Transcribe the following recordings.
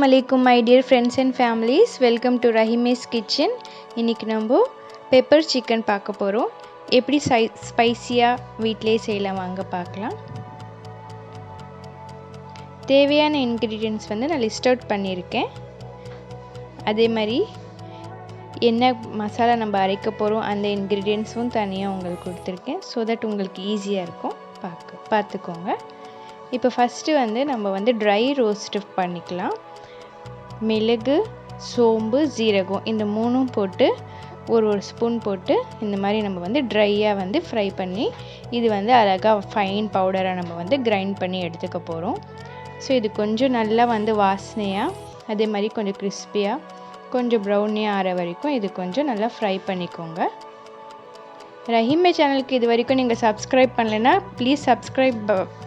Assalamu alaikum my dear friends and families. Welcome to Rahimayskitchen. இன்னைக்கு நம்ம pepper chicken பார்க்க போறோம். எப்படி ஸ்பைசியா வீட்லயே செய்யலாம் வாங்க பார்க்கலாம். தேவையான ingredients வந்து நான் லிஸ்ட் அவுட் பண்ணியிருக்கேன். அதே மாதிரி என்ன மசாலா நம்ம அரைக்க போறோம் அந்த ingredientsவும் தனியா உங்களுக்கு கொடுத்திருக்கேன். so that உங்களுக்கு ஈஸியா இருக்கும் பார்த்துக்கோங்க. இப்போ ஃபர்ஸ்ட் வந்து நம்ம வந்து dry roast பண்ணிக்கலாம். மிளகு, சோம்பு, ஜீரகம் இந்த மூணும் போட்டு ஒரு ஸ்பூன் போட்டு இந்த மாதிரி நம்ம வந்து ட்ரையா வந்து ஃப்ரை பண்ணி இது வந்து அழகா ஃபைன் பவுடரா நம்ம வந்து கிரைண்ட் பண்ணி எடுத்துக்க போறோம். சோ இது கொஞ்சம் நல்லா வந்து வாசனையா அதே மாதிரி கொஞ்சம் கிறிஸ்பியா கொஞ்சம் ப்ரௌனியா ஆற வரைக்கும் இது கொஞ்சம் நல்லா ஃப்ரை பண்ணிக்கோங்க. ரஹீமே சேனலுக்கு இது வரைக்கும் நீங்க Subscribe பண்ணலனா ப்ளீஸ் Subscribe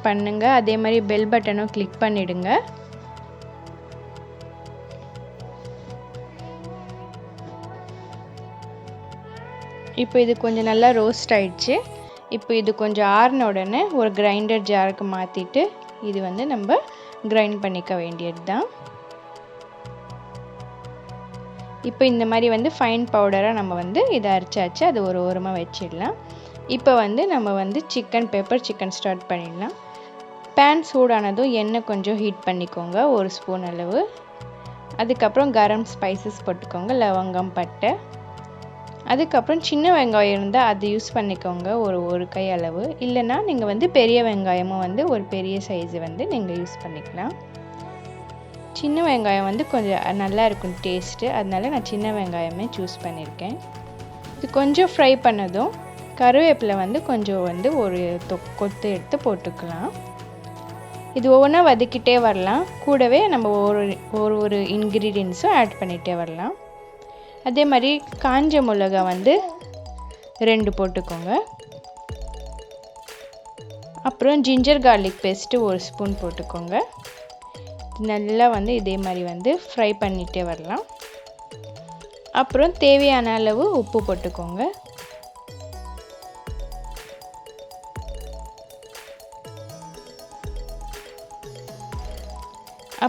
பண்ணுங்க. அதே மாதிரி பெல் பட்டனும் கிளிக் பண்ணிடுங்க. இப்போ இது கொஞ்சம் நல்லா ரோஸ்ட் ஆயிடுச்சு. இப்போ இது கொஞ்சம் ஆறுன உடனே ஒரு கிரைண்டர் ஜாருக்கு மாத்திட்டு இது வந்து நம்ம கிரைண்ட் பண்ணிக்க வேண்டியதுதான். இப்போ இந்த மாதிரி வந்து ஃபைன் பவுடரா நம்ம வந்து இத அரைச்சாச்சு. அது ஒரு ஓரமா வெச்சிடலாம். இப்போ வந்து நம்ம வந்து பெப்பர் சிக்கன் ஸ்டார்ட் பண்ணிடலாம். pan சூடானதும் எண்ணெய் கொஞ்சம் ஹீட் பண்ணிக்கோங்க. ஒரு ஸ்பூன் அளவு. அதுக்கு அப்புறம் கரம் ஸ்பைசஸ் போட்டுக்கோங்க. லவங்கம், பட்டை. அதுக்கு அப்புறம் சின்ன வெங்காயம் இருந்தா அது யூஸ் பண்ணிக்கோங்க. ஒரு கை அளவு. இல்லனா நீங்க வந்து பெரிய வெங்காயமும் வந்து ஒரு பெரிய சைஸ் வந்து நீங்க யூஸ் பண்ணிக்கலாம். சின்ன வெங்காயம் வந்து கொஞ்சம் நல்லா இருக்கும் டேஸ்ட். அதனால நான் சின்ன வெங்காயமே चूஸ் பண்ணிருக்கேன். இது கொஞ்சம் ஃப்ரை பண்ணதும் கறிவேப்பிலை வந்து கொஞ்சம் வந்து ஒரு கொத்து எடுத்து போட்டுக்கலாம். இது ஒவ்வொண்ணா வதக்கிட்டே வரலாம். கூடவே நம்ம ஒரு ingredientsம் ஆட் பண்ணிட்டே வரலாம். அதே மாதிரி காஞ்ச மிளகாய் வந்து 2 போட்டுக்கோங்க. அப்புறம் ginger garlic paste 1 ஸ்பூன் போட்டுக்கோங்க. நல்லா வந்து இதே மாதிரி வந்து ஃப்ரை பண்ணிட்டே வரலாம். அப்புறம் தேவையான அளவு உப்பு போட்டுக்கோங்க.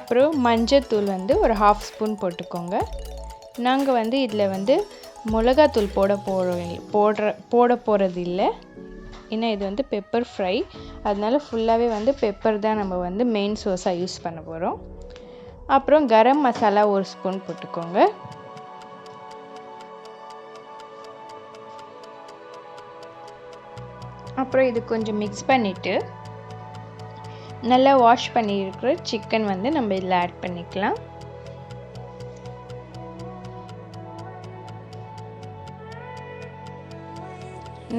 அப்புறம் மஞ்சள் தூள் வந்து ஒரு 1/2 ஸ்பூன் போட்டுக்கோங்க. நாங்க வந்து இதுல வந்து மிளகாய் தூள் போட போறது இல்ல. ஏன்னா இது வந்து பெப்பர் ஃப்ரை. அதனால ஃபுல்லாவே வந்து பெப்பர் தான் நம்ம வந்து மெயின் சோர்ஸா யூஸ் பண்ண போறோம். அப்புறம் கரம் மசாலா 1 ஸ்பூன் போட்டுக்கோங்க. அப்புறம் இது கொஞ்சம் mix பண்ணிட்டு நல்லா வாஷ் பண்ணி இருக்கிற chicken வந்து நம்ம இதல ஆட் பண்ணிக்கலாம்.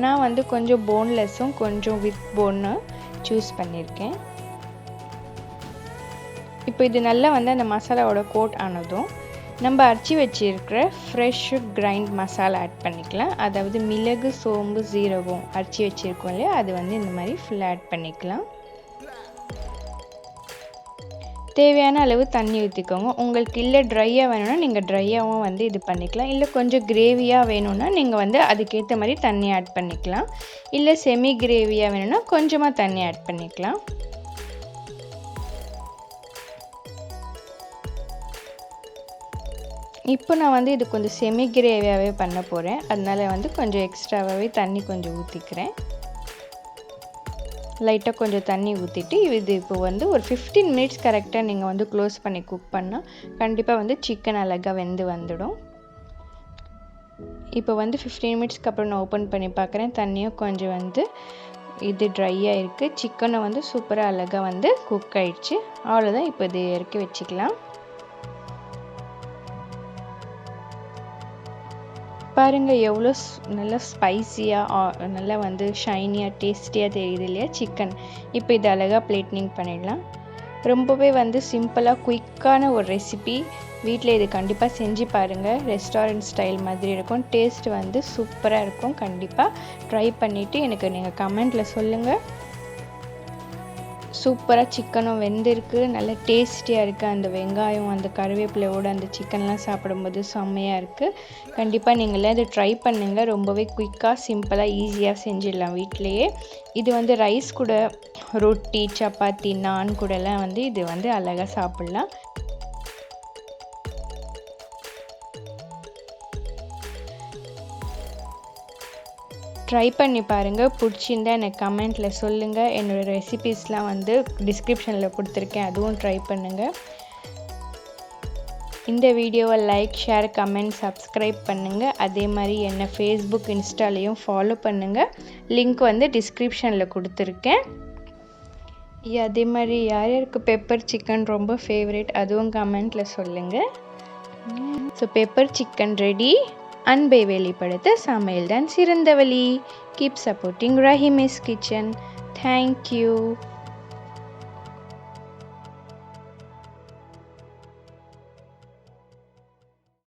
நான் வந்து கொஞ்சம் போன்லெஸ்ஸும் கொஞ்சம் வித் போன்னு चूஸ் பண்ணிருக்கேன். இப்போ இது நல்லா வந்து அந்த மசாலாவோட கோட் ஆனதும் நம்ம அரைச்சி வச்சிருக்கிற fresh grind மசாலா ஆட் பண்ணிக்கலாம். அதாவது மிளகு, சோம்பு, ஜீரகம் அரைச்சி வச்சிருக்கோம் இல்லையா அது வந்து இந்த மாதிரி ஃபுல் ஆட் பண்ணிக்கலாம். தேவையான அளவு தண்ணி ஊத்திக்கோங்க. உங்களுக்கு இல்ல ட்ரையா வேணும்னா நீங்க ட்ரையாவும் வந்து இது பண்ணிக்கலாம். இல்ல கொஞ்சம் கிரேவியா வேணும்னா நீங்க வந்து அதுக்கு ஏத்த மாதிரி தண்ணி ஆட் பண்ணிக்கலாம். இல்ல செமி கிரேவியா வேணும்னா கொஞ்சமா தண்ணி ஆட் பண்ணிக்கலாம். இப்போ நான் வந்து இது கொஞ்சம் செமி கிரேவியாவே பண்ண போறேன். அதனால வந்து கொஞ்சம் எக்ஸ்ட்ராவாவே தண்ணி கொஞ்சம் ஊத்திக்கிறேன். லைட்டா கொஞ்சம் தண்ணி ஊத்திட்டு இது இப்போ வந்து ஒரு 15 minutes கரெக்ட்டா நீங்க வந்து க்ளோஸ் பண்ணி குக் பண்ணா கண்டிப்பா வந்து சிக்கன் அழகா வெந்து வந்துடும். இப்போ வந்து 15 minutesக்கு அப்புறம் நான் ஓபன் பண்ணி பார்க்கறேன். தண்ணியும் கொஞ்சம் வந்து இது ட்ரையா இருக்கு. சிக்கனும் வந்து சூப்பரா அழகா வந்து குக் ஆயிடுச்சு. அவ்வளவுதான். இப்போ இதை இறக்கி வெச்சுக்கலாம். பாருங்க எவ்வளவு நல்ல ஸ்பைசியா நல்ல வந்து ஷைனியா டேஸ்டியா தெரியுது இல்லையா சிக்கன். இப்போ இத அழகா பிளேட்டிங் பண்ணிடலாம். ரொம்பவே வந்து சிம்பிளா குயிக்கான ஒரு ரெசிபி. வீட்ல இது கண்டிப்பா செஞ்சு பாருங்க. ரெஸ்டாரன்ட் ஸ்டைல் மாதிரி இருக்கும். டேஸ்ட் வந்து சூப்பரா இருக்கும். கண்டிப்பா ட்ரை பண்ணிட்டு எனக்கு நீங்க கமெண்ட்ல சொல்லுங்க. சூப்பரா சிக்கனும் வெந்திருக்கு. நல்ல டேஸ்டியா இருக்கு. அந்த வெங்காயம் அந்த கறிவேப்பிலையோட அந்த சிக்கன்லாம் சாப்பிடும்போது செம்மையா இருக்கு. கண்டிப்பா நீங்க இத ட்ரை பண்ணுங்க. ரொம்பவே குயிக்கா சிம்பிளா ஈஸியா செஞ்சிடலாம் வீட்லயே. இது வந்து ரைஸ் கூட ரொட்டி, சப்பாத்தி, நான் கூடலாம் வந்து இது வந்து அழகா சாப்பிடலாம். ட்ரை பண்ணி பாருங்கள். பிடிச்சிருந்தா எனக்கு கமெண்ட்டில் சொல்லுங்கள். என்னோடய ரெசிபீஸ்லாம் வந்து டிஸ்கிரிப்ஷனில் கொடுத்துருக்கேன், அதுவும் ட்ரை பண்ணுங்கள். இந்த வீடியோவை லைக், ஷேர், கமெண்ட், சப்ஸ்கிரைப் பண்ணுங்கள். அதே மாதிரி என்னை ஃபேஸ்புக், இன்ஸ்டாலையும் ஃபாலோ பண்ணுங்கள். லிங்க் வந்து டிஸ்கிரிப்ஷனில் கொடுத்துருக்கேன். அதே மாதிரி யார் யாருக்கு பெப்பர் சிக்கன் ரொம்ப ஃபேவரட் அதுவும் கமெண்ட்டில் சொல்லுங்கள். So pepper chicken ready. அன்பை வெளிப்படுத்த சமையல் தான் சிறந்த வழி. Keep supporting Rahima's kitchen. Thank you.